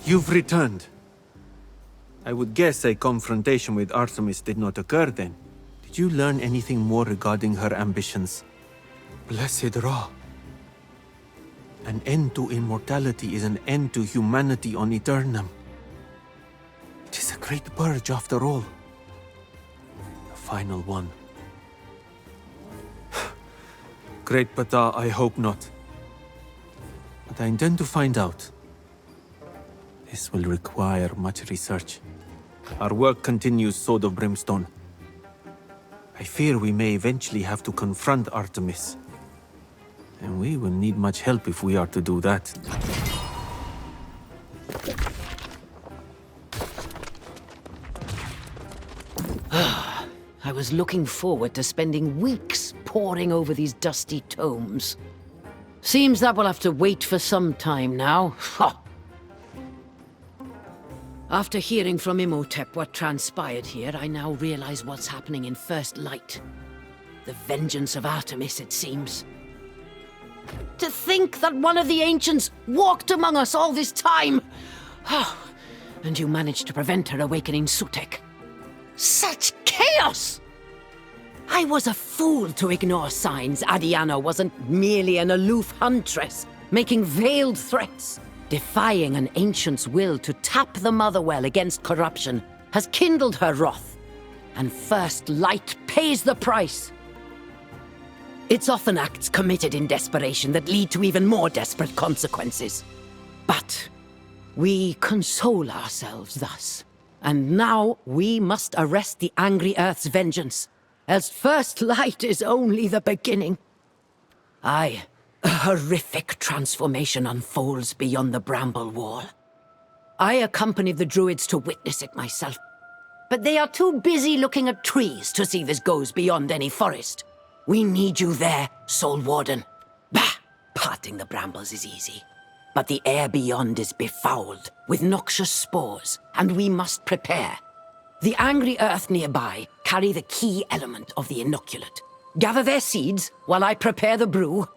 You've returned. I would guess a confrontation with Artemis did not occur then. Did you learn anything more regarding her ambitions? Blessed Ra. An end to immortality is an end to humanity on Aeternum. It is a great purge after all. The final one. Great Pata, I hope not. But I intend to find out. This will require much research. Our work continues, Sword of Brimstone. I fear we may eventually have to confront Artemis. And we will need much help if we are to do that. I was looking forward to spending weeks poring over these dusty tomes. Seems that we'll have to wait for some time now. Ha! After hearing from Imhotep what transpired here, I now realize what's happening in First Light. The vengeance of Artemis, it seems. To think that one of the ancients walked among us all this time! Oh, and you managed to prevent her awakening Sutek. Such chaos! I was a fool to ignore signs Adiana wasn't merely an aloof huntress, making veiled threats. Defying an ancient's will to tap the Motherwell against corruption has kindled her wrath, and First Light pays the price. It's often acts committed in desperation that lead to even more desperate consequences. But we console ourselves thus, and now we must arrest the angry Earth's vengeance, else First Light is only the beginning. Aye. A horrific transformation unfolds beyond the bramble wall. I accompanied the druids to witness it myself, but they are too busy looking at trees to see this goes beyond any forest. We need you there, Soul Warden. Bah! Parting the brambles is easy, but the air beyond is befouled with noxious spores, and we must prepare. The angry earth nearby carry the key element of the inoculate. Gather their seeds while I prepare the brew.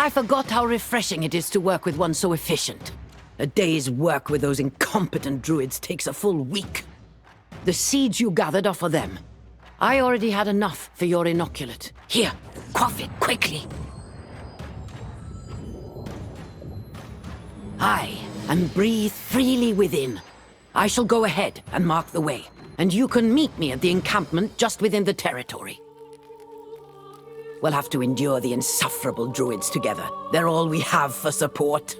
I forgot how refreshing it is to work with one so efficient. A day's work with those incompetent druids takes a full week. The seeds you gathered are for them. I already had enough for your inoculate. Here, quaff it quickly. Aye, and breathe freely within. I shall go ahead and mark the way, and you can meet me at the encampment just within the territory. We'll have to endure the insufferable druids together. They're all we have for support.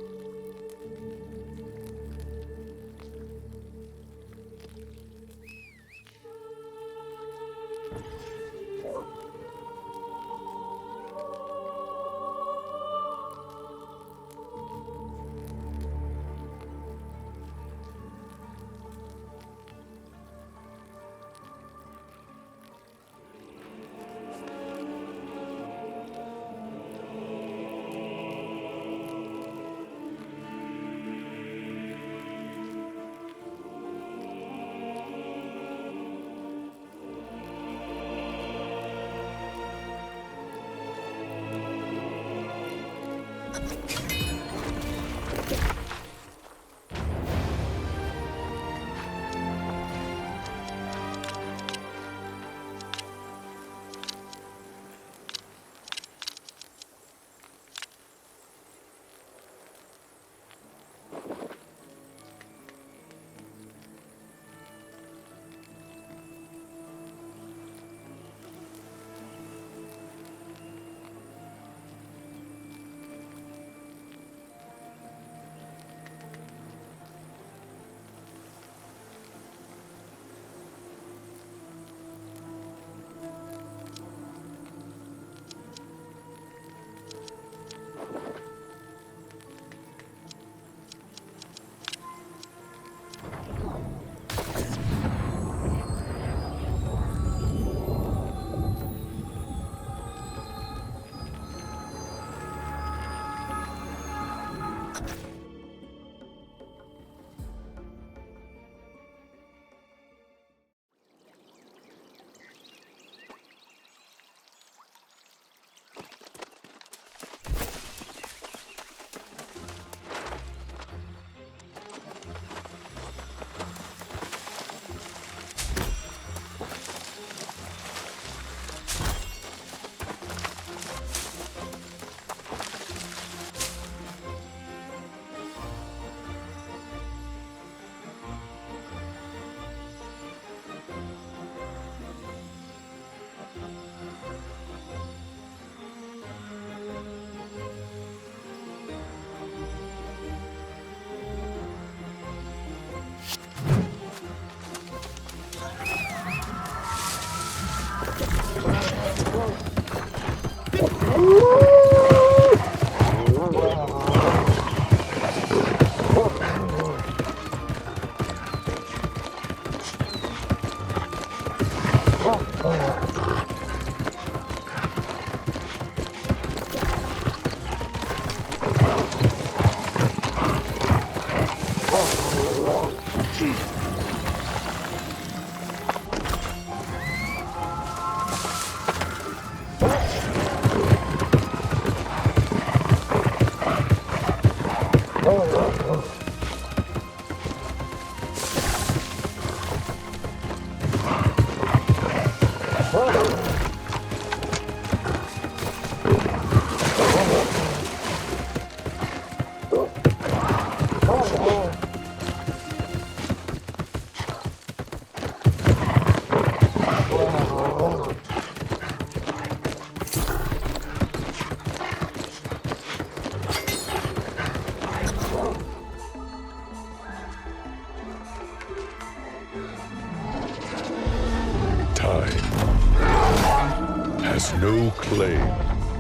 Has no claim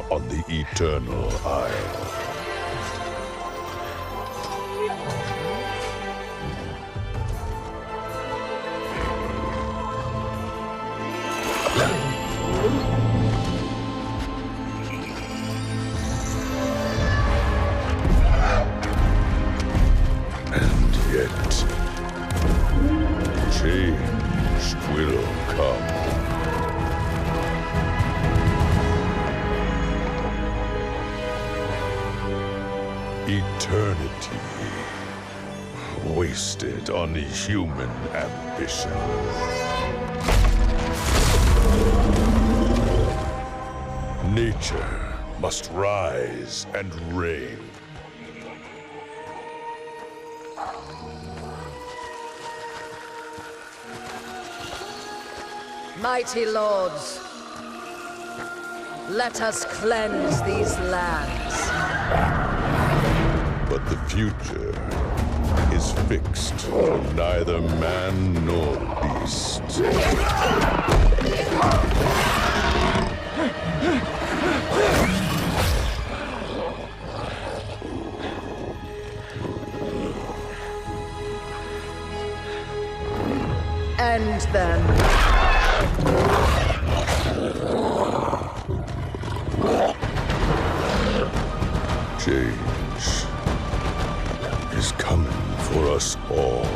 on the Eternal Isle. And yet, change will come. Eternity wasted on human ambition. Nature must rise and reign. Mighty lords, let us cleanse these lands. But the future is fixed for neither man nor beast. End them. Change is coming for us all.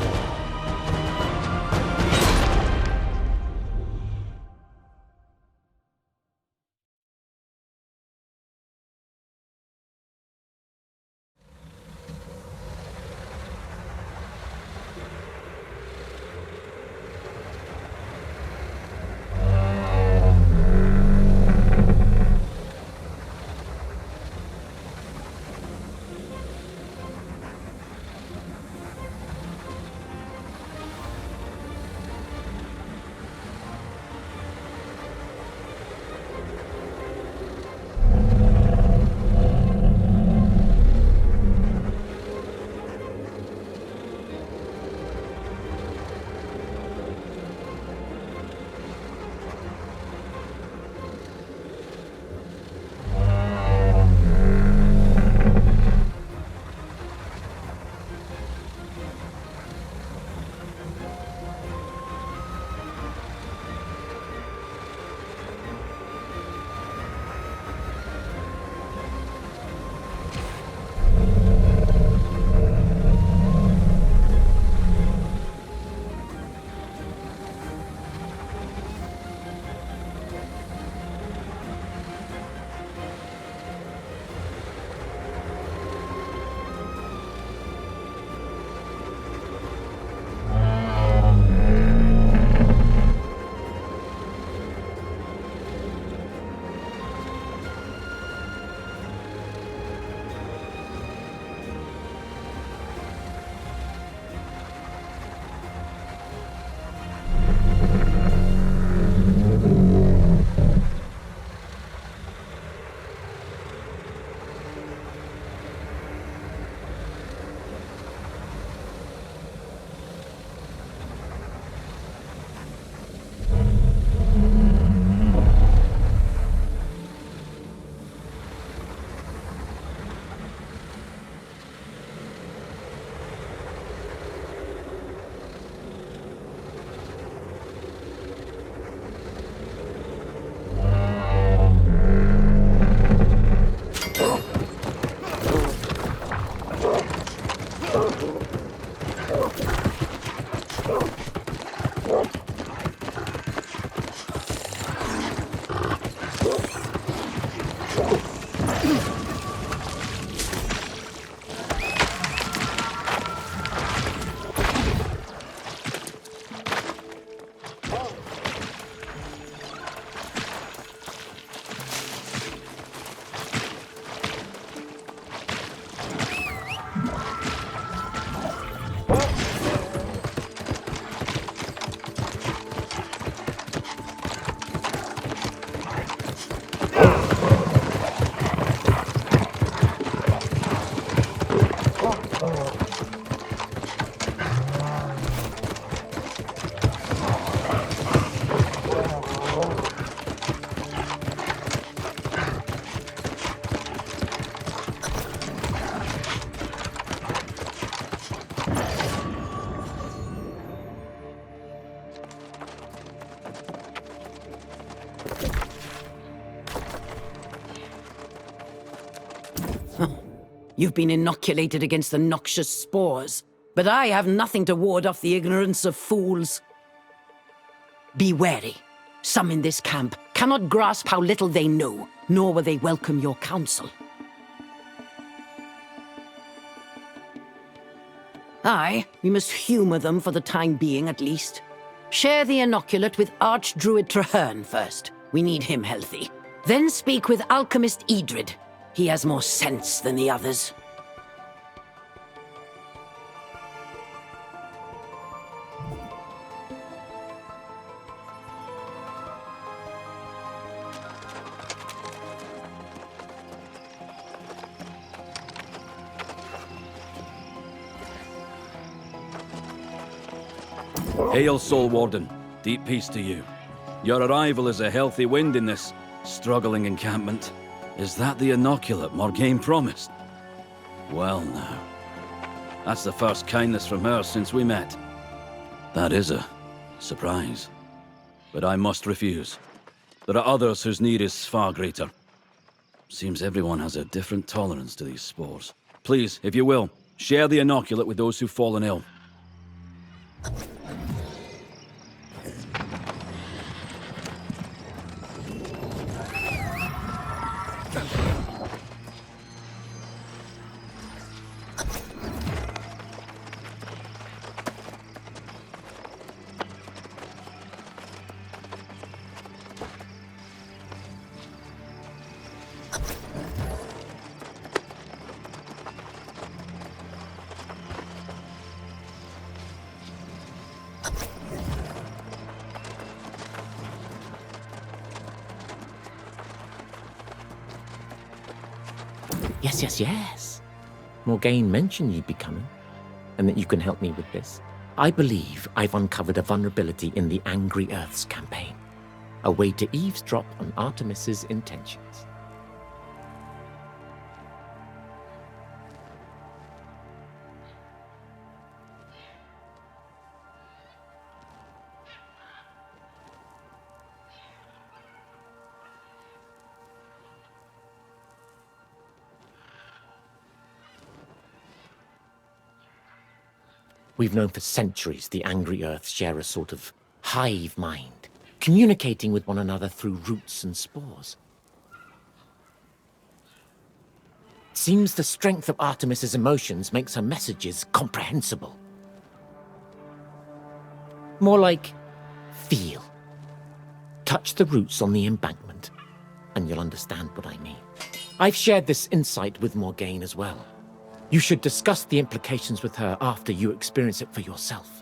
You've been inoculated against the noxious spores, but I have nothing to ward off the ignorance of fools. Be wary. Some in this camp cannot grasp how little they know, nor will they welcome your counsel. Aye, we must humor them for the time being at least. Share the inoculate with Archdruid Traherne first. We need him healthy. Then speak with Alchemist Edred. He has more sense than the others. Hail, Soul Warden. Deep peace to you. Your arrival is a healthy wind in this struggling encampment. Is that the inoculate Morgaine promised? Well now. That's the first kindness from her since we met. That is a surprise. But I must refuse. There are others whose need is far greater. Seems everyone has a different tolerance to these spores. Please, if you will, share the inoculate with those who've fallen ill. Yes. Morgaine mentioned you'd be coming, and that you can help me with this. I believe I've uncovered a vulnerability in the Angry Earths campaign. A way to eavesdrop on Artemis's intentions. We've known for centuries the Angry Earths share a sort of hive mind, communicating with one another through roots and spores. It seems the strength of Artemis's emotions makes her messages comprehensible. More like feel. Touch the roots on the embankment, and you'll understand what I mean. I've shared this insight with Morgaine as well. You should discuss the implications with her after you experience it for yourself.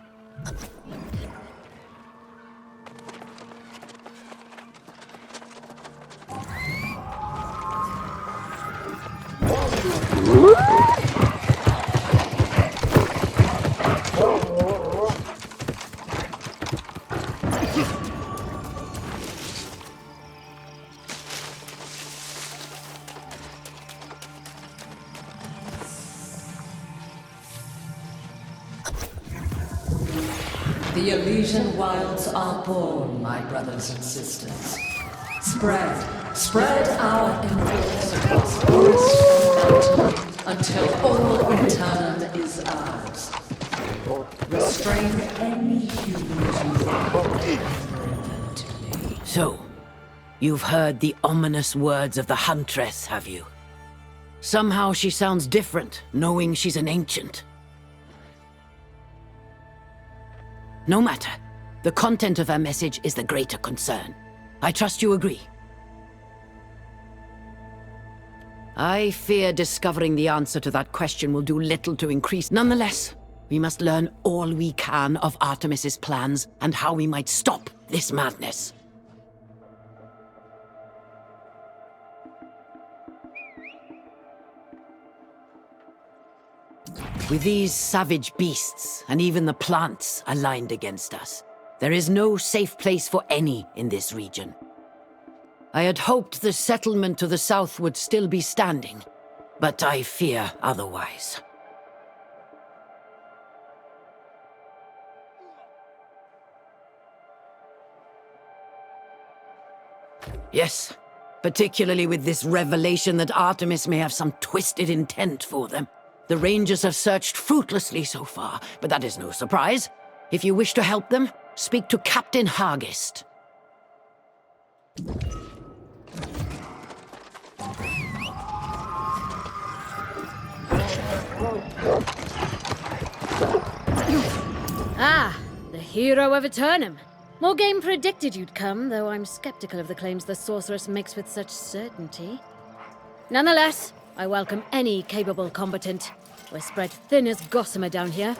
The Elysian wilds are born, my brothers and sisters. Spread our influence across forest and mountain until all Aeternum is ours. Restrain any humans who find to me. So, you've heard the ominous words of the Huntress, have you? Somehow she sounds different, knowing she's an ancient. No matter. The content of her message is the greater concern. I trust you agree. I fear discovering the answer to that question will do little to increase. Nonetheless, we must learn all we can of Artemis's plans and how we might stop this madness. With these savage beasts, and even the plants aligned against us, there is no safe place for any in this region. I had hoped the settlement to the south would still be standing, but I fear otherwise. Yes, particularly with this revelation that Artemis may have some twisted intent for them. The Rangers have searched fruitlessly so far, but that is no surprise. If you wish to help them, speak to Captain Hargest. Ah, the hero of Aeternum. Morgane predicted you'd come, though I'm skeptical of the claims the sorceress makes with such certainty. Nonetheless, I welcome any capable combatant. We're spread thin as gossamer down here.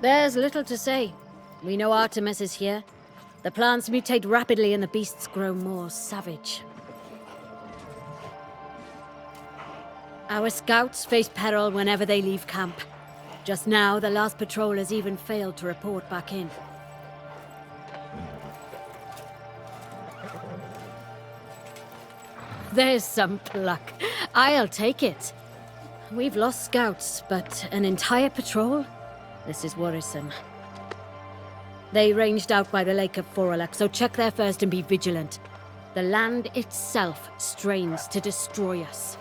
There's little to say. We know Artemis is here. The plants mutate rapidly and the beasts grow more savage. Our scouts face peril whenever they leave camp. Just now, the last patrol has even failed to report back in. There's some pluck. I'll take it. We've lost scouts, but an entire patrol? This is worrisome. They ranged out by the Lake of Forelak, so check there first and be vigilant. The land itself strains to destroy us.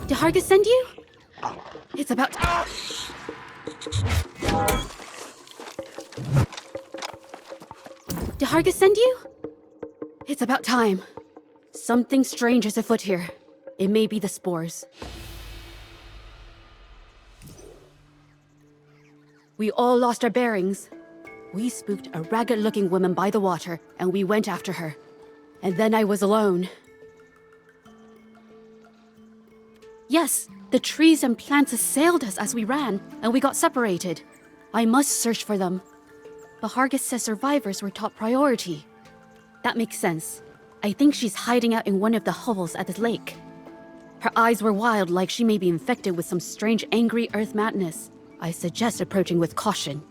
Did Hargus send you? It's about... Did Hargus send you? It's about time. Something strange is afoot here. It may be the spores. We all lost our bearings. We spooked a ragged-looking woman by the water, and we went after her. And then I was alone. Yes, the trees and plants assailed us as we ran, and we got separated. I must search for them. But Hargus says survivors were top priority. That makes sense. I think she's hiding out in one of the hovels at the lake. Her eyes were wild, like she may be infected with some strange angry earth madness. I suggest approaching with caution.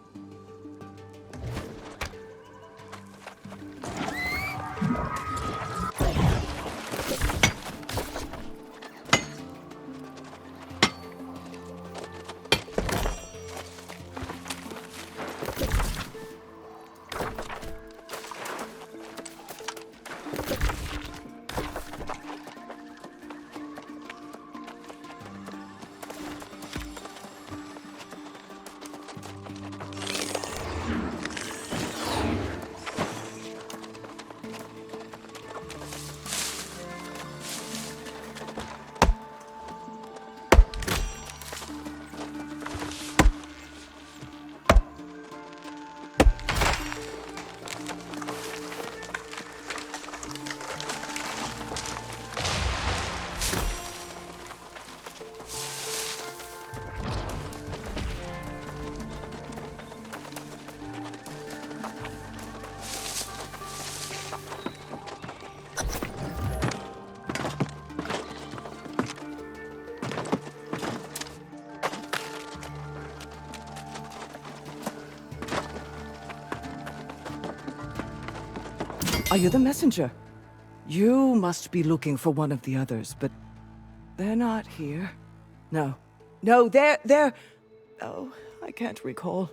Are you the messenger? You must be looking for one of the others, but they're not here. No, they're... Oh, I can't recall.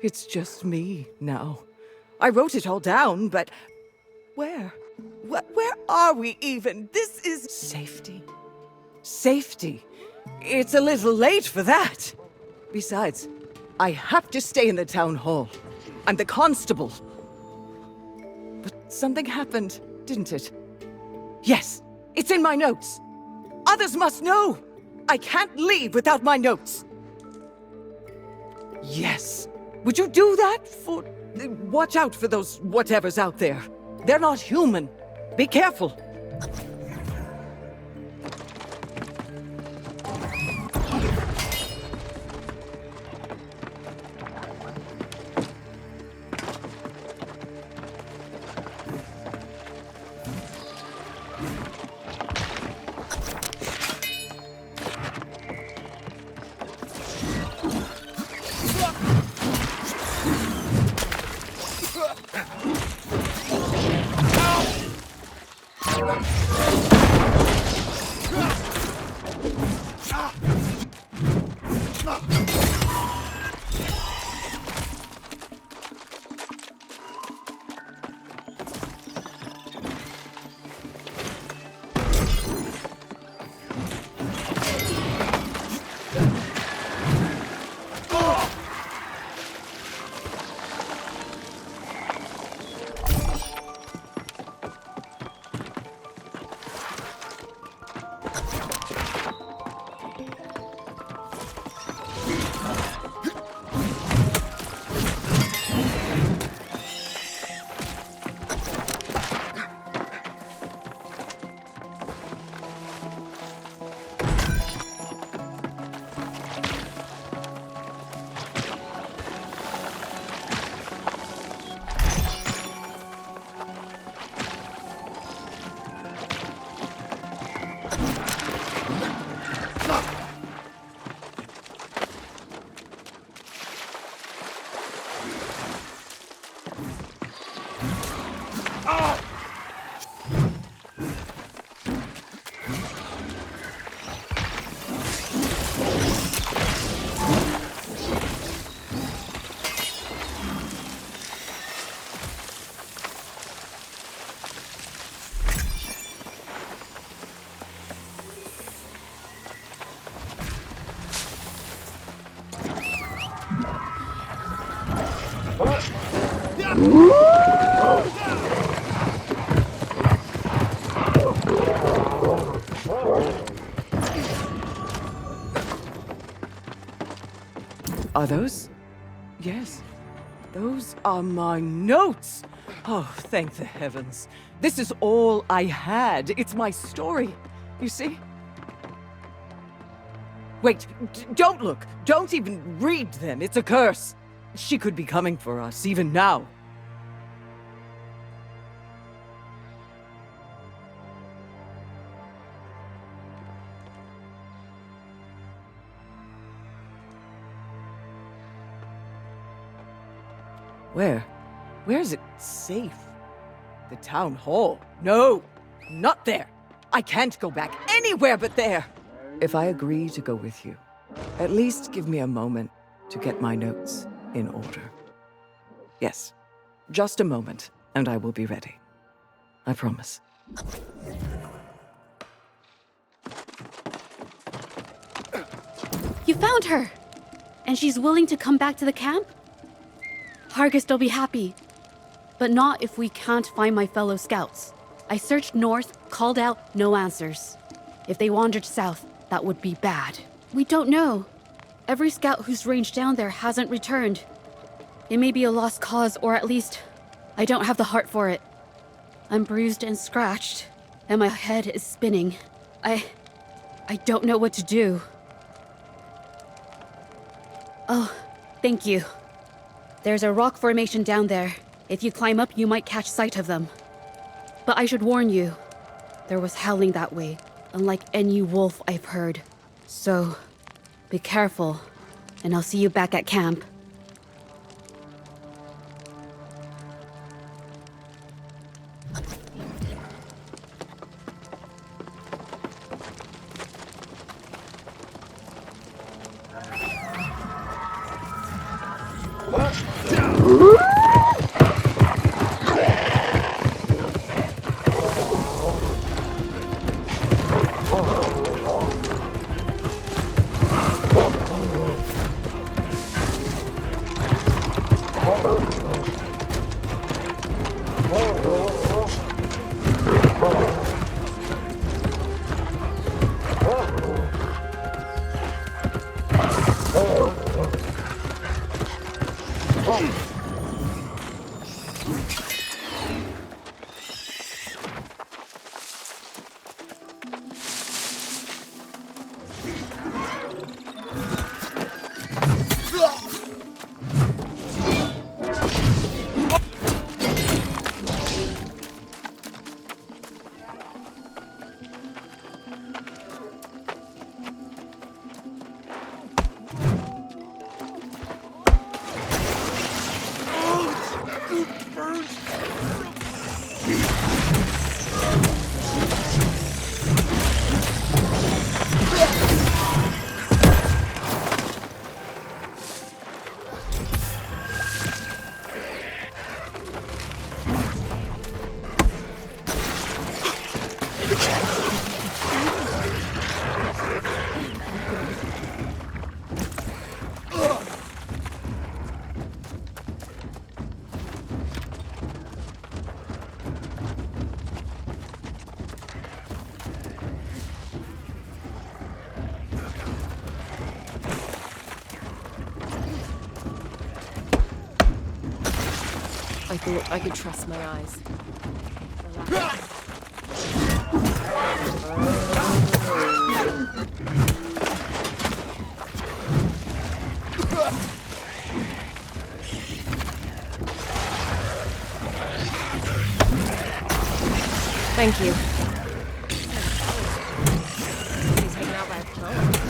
It's just me now. I wrote it all down, but where? Where are we even? This is... Safety. Safety. It's a little late for that. Besides, I have to stay in the town hall. I'm the constable. But something happened, didn't it? Yes, it's in my notes. Others must know. I can't leave without my notes. Yes. Would you do that for... Watch out for those whatevers out there. They're not human. Be careful. Are those? Yes. Those are my notes. Oh, thank the heavens. This is all I had. It's my story. You see? Wait, don't look. Don't even read them. It's a curse. She could be coming for us, even now. Where? Where is it safe? The town hall? No, not there. I can't go back anywhere but there. If I agree to go with you, at least give me a moment to get my notes in order. Yes, just a moment, and I will be ready. I promise. You found her! And she's willing to come back to the camp? Hargest will be happy. But not if we can't find my fellow scouts. I searched north, called out, no answers. If they wandered south, that would be bad. We don't know. Every scout who's ranged down there hasn't returned. It may be a lost cause, or at least, I don't have the heart for it. I'm bruised and scratched, and my head is spinning. I don't know what to do. Oh, thank you. There's a rock formation down there. If you climb up, you might catch sight of them. But I should warn you, there was howling that way, unlike any wolf I've heard. So, be careful, and I'll see you back at camp. I thought I could trust my eyes. Thank you. He's hanging out by a plant.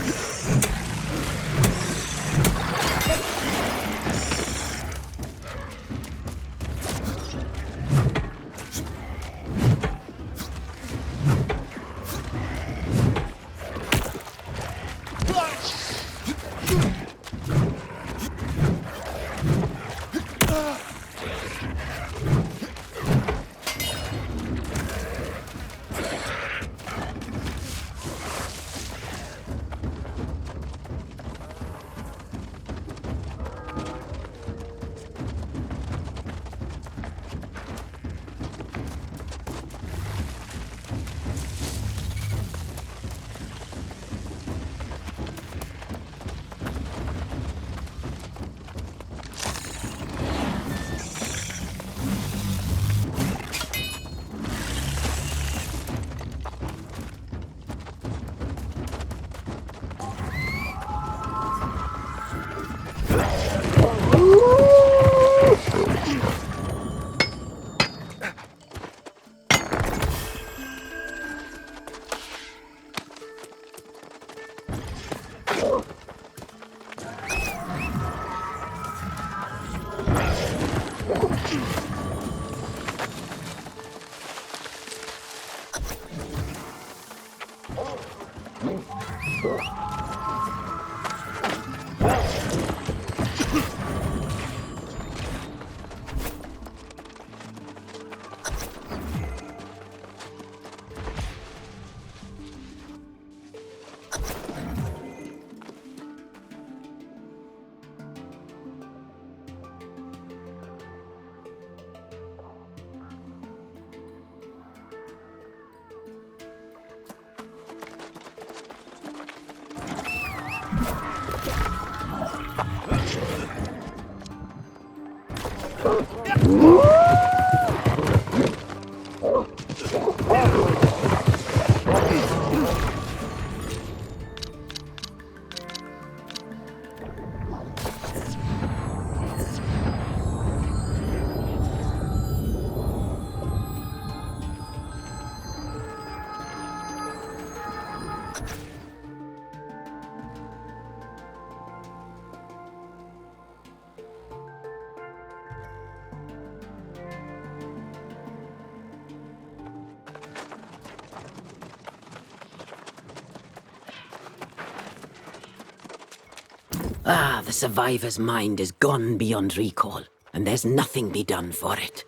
Ah, the survivor's mind is gone beyond recall, and there's nothing be done for it.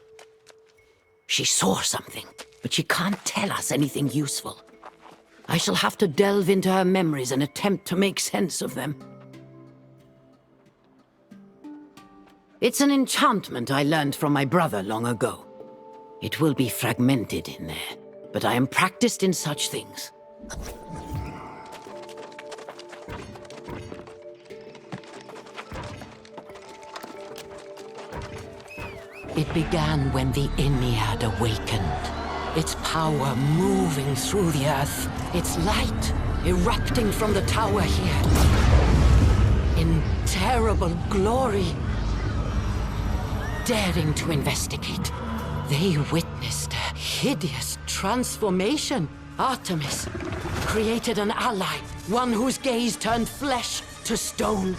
She saw something, but she can't tell us anything useful. I shall have to delve into her memories and attempt to make sense of them. It's an enchantment I learned from my brother long ago. It will be fragmented in there, but I am practiced in such things. It began when the Ennead awakened. Its power moving through the earth. Its light erupting from the tower here. In terrible glory. Daring to investigate, they witnessed a hideous transformation. Artemis created an ally, one whose gaze turned flesh to stone.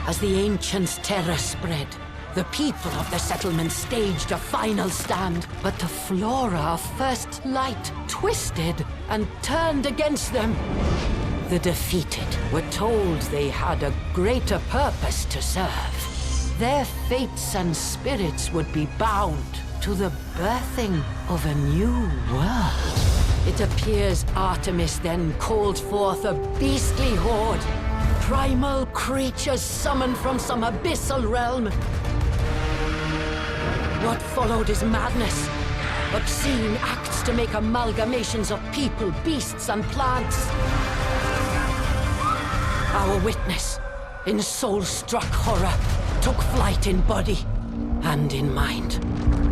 As the ancients' terror spread, the people of the settlement staged a final stand, but the Flora of First Light twisted and turned against them. The defeated were told they had a greater purpose to serve. Their fates and spirits would be bound to the birthing of a new world. It appears Artemis then called forth a beastly horde. Primal creatures summoned from some abyssal realm. What followed is madness. Obscene acts to make amalgamations of people, beasts, and plants. Our witness, in soul-struck horror, took flight in body and in mind.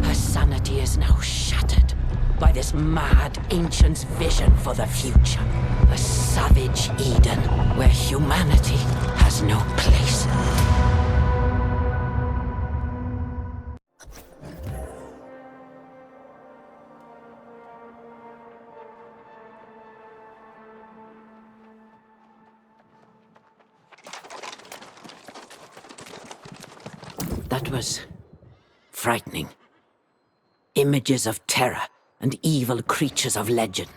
Her sanity is now shattered by this mad ancient's vision for the future. A savage Eden where humanity has no place. That was frightening. Images of terror and evil creatures of legend.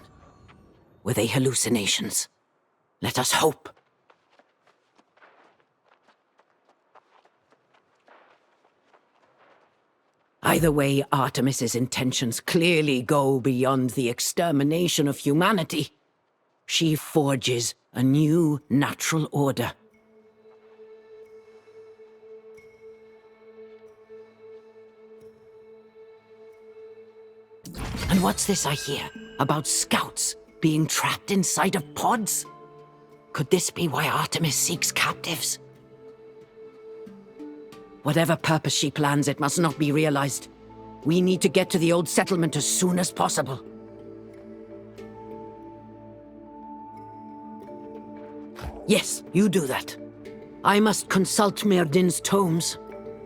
Were they hallucinations? Let us hope. Either way, Artemis's intentions clearly go beyond the extermination of humanity. She forges a new natural order. And what's this I hear about scouts being trapped inside of pods? Could this be why Artemis seeks captives? Whatever purpose she plans, it must not be realized. We need to get to the old settlement as soon as possible. Yes, you do that. I must consult Myrdin's tomes.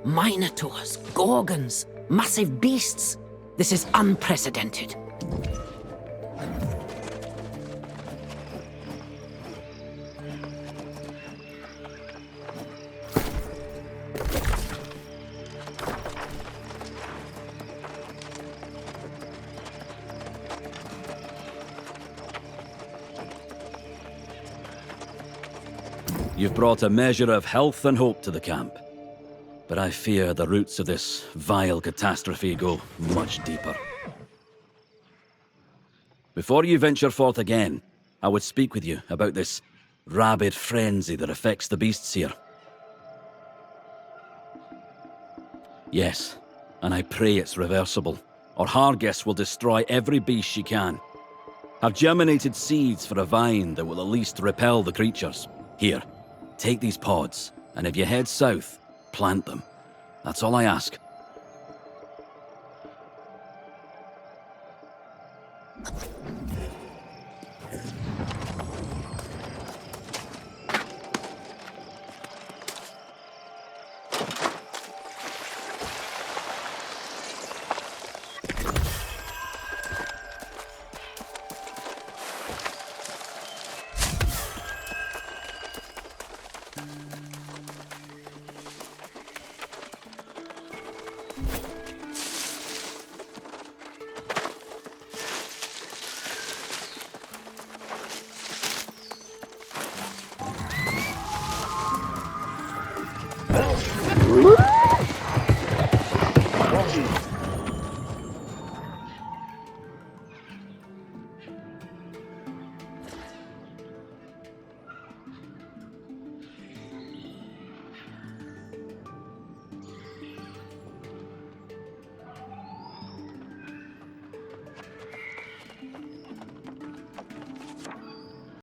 Minotaurs, gorgons, massive beasts. This is unprecedented. You've brought a measure of health and hope to the camp. But I fear the roots of this vile catastrophe go much deeper. Before you venture forth again, I would speak with you about this rabid frenzy that affects the beasts here. Yes, and I pray it's reversible, or Hargis will destroy every beast she can. I've germinated seeds for a vine that will at least repel the creatures. Here, take these pods, and if you head south, plant them. That's all I ask.